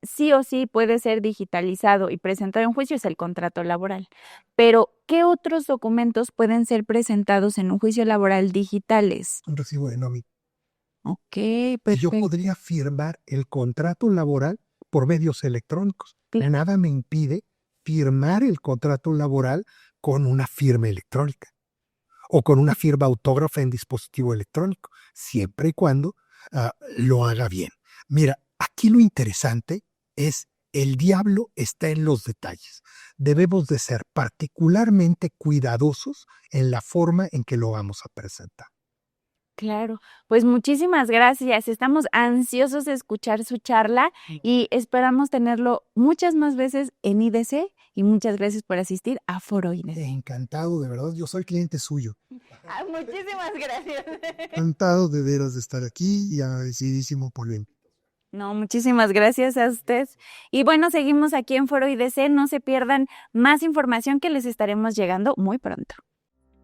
S2: sí o sí puede ser digitalizado y presentado en juicio es el contrato laboral. Pero, ¿qué otros documentos pueden ser presentados en un juicio laboral digitales?
S12: Un recibo de nómina.
S2: Ok, perfecto.
S12: Yo podría firmar el contrato laboral por medios electrónicos. Nada me impide firmar el contrato laboral con una firma electrónica o con una firma autógrafa en dispositivo electrónico, siempre y cuando lo haga bien. Mira, aquí lo interesante es el diablo está en los detalles. Debemos de ser particularmente cuidadosos en la forma en que lo vamos a presentar.
S2: Claro, pues muchísimas gracias. Estamos ansiosos de escuchar su charla y esperamos tenerlo muchas más veces en IDC y muchas gracias por asistir a Foro IDC.
S12: Encantado, de verdad, yo soy cliente suyo.
S2: Muchísimas gracias.
S12: Encantado de veras de estar aquí y agradecidísimo por la invitación.
S2: No, muchísimas gracias a usted. Y bueno, seguimos aquí en Foro IDC. No se pierdan más información que les estaremos llegando muy pronto.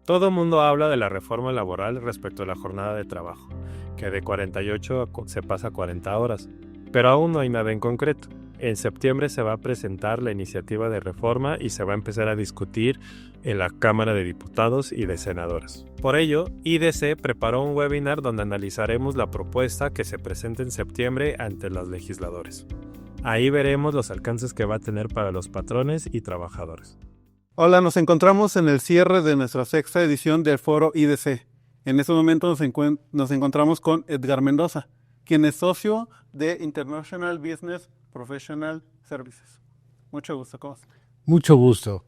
S11: Todo el mundo habla de la reforma laboral respecto a la jornada de trabajo, que de 48 se pasa a 40 horas, pero aún no hay nada en concreto. En septiembre se va a presentar la iniciativa de reforma y se va a empezar a discutir en la Cámara de Diputados y de Senadores. Por ello, IDC preparó un webinar donde analizaremos la propuesta que se presenta en septiembre ante los legisladores. Ahí veremos los alcances que va a tener para los patrones y trabajadores.
S3: Hola, nos encontramos en el cierre de nuestra sexta edición del Foro IDC. En este momento nos encontramos con Edgar Mendoza, quien es socio de International Business Professional Services. Mucho gusto, ¿cómo estás?
S13: Mucho gusto.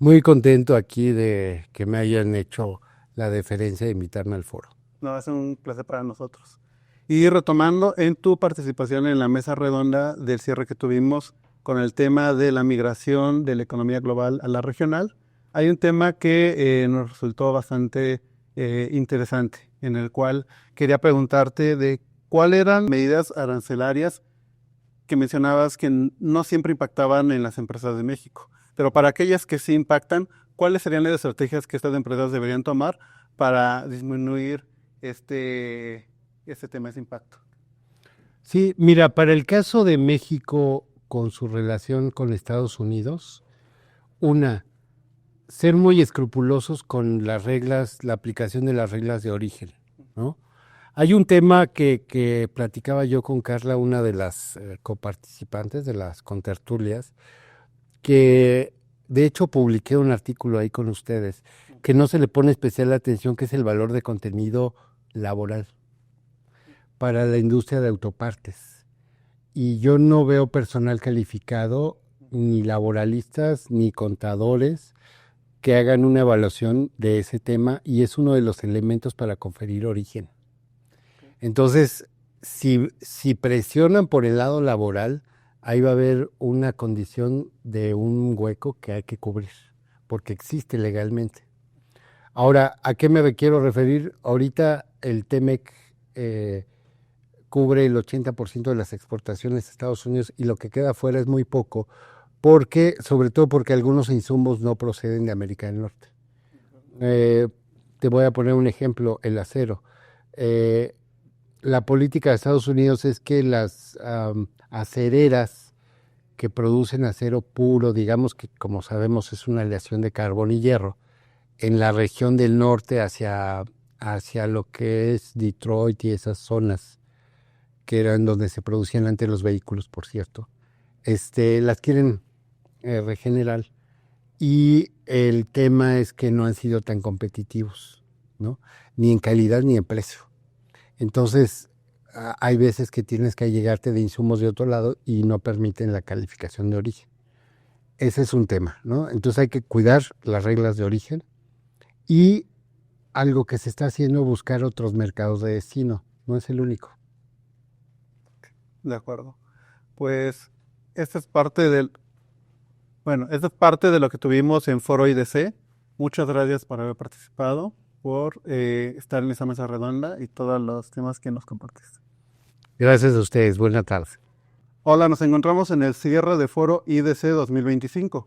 S13: Muy contento aquí de que me hayan hecho la deferencia de invitarme al foro.
S3: No, es un placer para nosotros. Y retomando en tu participación en la mesa redonda del cierre que tuvimos con el tema de la migración de la economía global a la regional, hay un tema que nos resultó bastante interesante, en el cual quería preguntarte de cuáles eran medidas arancelarias que mencionabas que no siempre impactaban en las empresas de México, pero para aquellas que sí impactan, ¿cuáles serían las estrategias que estas empresas deberían tomar para disminuir este tema, ese impacto?
S13: Sí, mira, para el caso de México con su relación con Estados Unidos, ser muy escrupulosos con las reglas, la aplicación de las reglas de origen, ¿no? Hay un tema que platicaba yo con Carla, una de las coparticipantes de las contertulias, que de hecho publiqué un artículo ahí con ustedes, que no se le pone especial atención, que es el valor de contenido laboral para la industria de autopartes. Y yo no veo personal calificado, ni laboralistas, ni contadores, que hagan una evaluación de ese tema, y es uno de los elementos para conferir origen. Entonces, si presionan por el lado laboral, ahí va a haber una condición de un hueco que hay que cubrir, porque existe legalmente. Ahora, ¿a qué me quiero referir? Ahorita el TEMEC cubre el 80% de las exportaciones a Estados Unidos y lo que queda afuera es muy poco, sobre todo porque algunos insumos no proceden de América del Norte. Te voy a poner un ejemplo, el acero. La política de Estados Unidos es que las acereras que producen acero puro, digamos que como sabemos es una aleación de carbón y hierro, en la región del norte hacia lo que es Detroit y esas zonas que eran donde se producían antes los vehículos, por cierto, las quieren regenerar. Y el tema es que no han sido tan competitivos, ¿no? Ni en calidad ni en precio. Entonces, hay veces que tienes que llegarte de insumos de otro lado y no permiten la calificación de origen. Ese es un tema, ¿no? Entonces hay que cuidar las reglas de origen y algo que se está haciendo, buscar otros mercados de destino. No es el único.
S3: De acuerdo. Pues esta es parte de lo que tuvimos en Foro IDC. Muchas gracias por haber participado, por estar en esa mesa redonda y todos los temas que nos compartiste.
S13: Gracias a ustedes. Buenas tardes.
S3: Hola, nos encontramos en el cierre de Foro IDC 2025.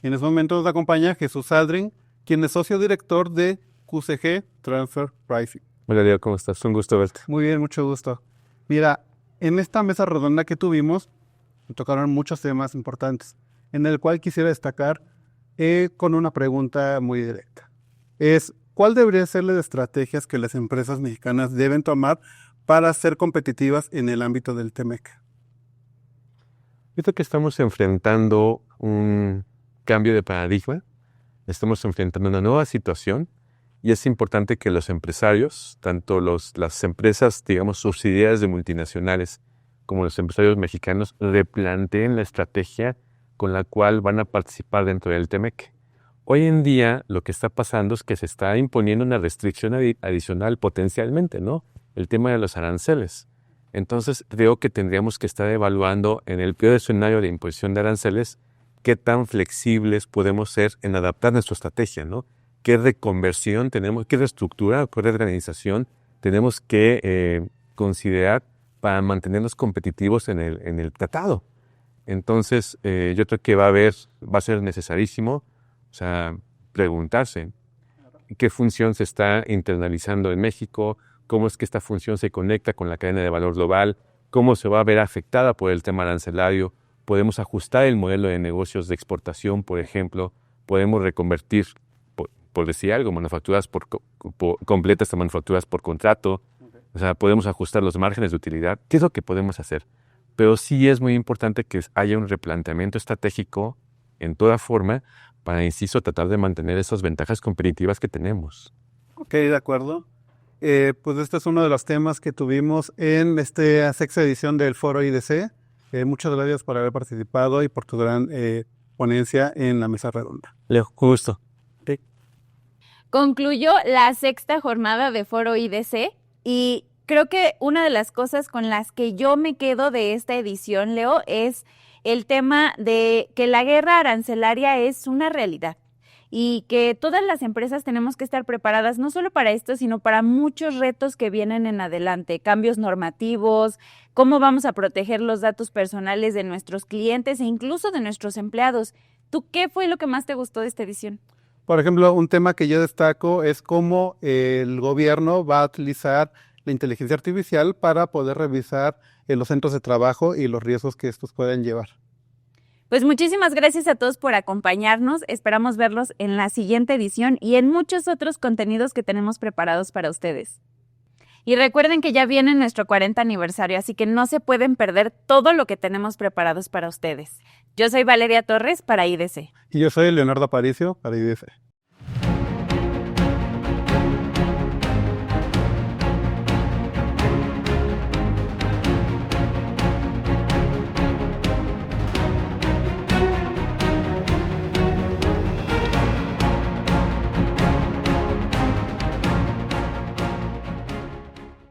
S3: En este momento nos acompaña Jesús Aldrin, quien es socio director de QCG Transfer Pricing.
S14: Hola, Leo, ¿cómo estás? Un gusto verte.
S3: Muy bien, mucho gusto. Mira, en esta mesa redonda que tuvimos, me tocaron muchos temas importantes, en el cual quisiera destacar con una pregunta muy directa. ¿Cuál debería ser las estrategias que las empresas mexicanas deben tomar para ser competitivas en el ámbito del TEMEC?
S14: Visto que estamos enfrentando un cambio de paradigma, estamos enfrentando una nueva situación y es importante que los empresarios, tanto las empresas, digamos, subsidiarias de multinacionales, como los empresarios mexicanos, replanteen la estrategia con la cual van a participar dentro del TEMEC. Hoy en día lo que está pasando es que se está imponiendo una restricción adicional potencialmente, ¿no? El tema de los aranceles. Entonces creo que tendríamos que estar evaluando en el peor escenario de imposición de aranceles qué tan flexibles podemos ser en adaptar nuestra estrategia, ¿no? Qué reconversión tenemos, qué reestructura, qué reorganización tenemos que considerar para mantenernos competitivos en el tratado. Entonces, yo creo que va a ser necesarísimo, o sea, preguntarse qué función se está internalizando en México, cómo es que esta función se conecta con la cadena de valor global, cómo se va a ver afectada por el tema arancelario, podemos ajustar el modelo de negocios de exportación, por ejemplo, podemos reconvertir, por decir algo, manufacturas completas a manufacturas por contrato, o sea, podemos ajustar los márgenes de utilidad, ¿qué es lo que podemos hacer? Pero sí es muy importante que haya un replanteamiento estratégico en toda forma para, insisto, tratar de mantener esas ventajas competitivas que tenemos.
S3: Ok, de acuerdo. Pues este es uno de los temas que tuvimos en esta sexta edición del Foro IDC. Muchas gracias por haber participado y por tu gran ponencia en la mesa redonda.
S14: Leo, gusto.
S3: Okay.
S2: Concluyó la sexta jornada de Foro IDC y creo que una de las cosas con las que yo me quedo de esta edición, Leo, es el tema de que la guerra arancelaria es una realidad y que todas las empresas tenemos que estar preparadas no solo para esto, sino para muchos retos que vienen en adelante, cambios normativos, cómo vamos a proteger los datos personales de nuestros clientes e incluso de nuestros empleados. ¿Tú qué fue lo que más te gustó de esta edición?
S3: Por ejemplo, un tema que yo destaco es cómo el gobierno va a utilizar la inteligencia artificial para poder revisar los centros de trabajo y los riesgos que estos pueden llevar.
S2: Pues muchísimas gracias a todos por acompañarnos. Esperamos verlos en la siguiente edición y en muchos otros contenidos que tenemos preparados para ustedes. Y recuerden que ya viene nuestro 40 aniversario, así que no se pueden perder todo lo que tenemos preparados para ustedes. Yo soy Valeria Torres para IDC.
S3: Y yo soy Leonardo Aparicio para IDC.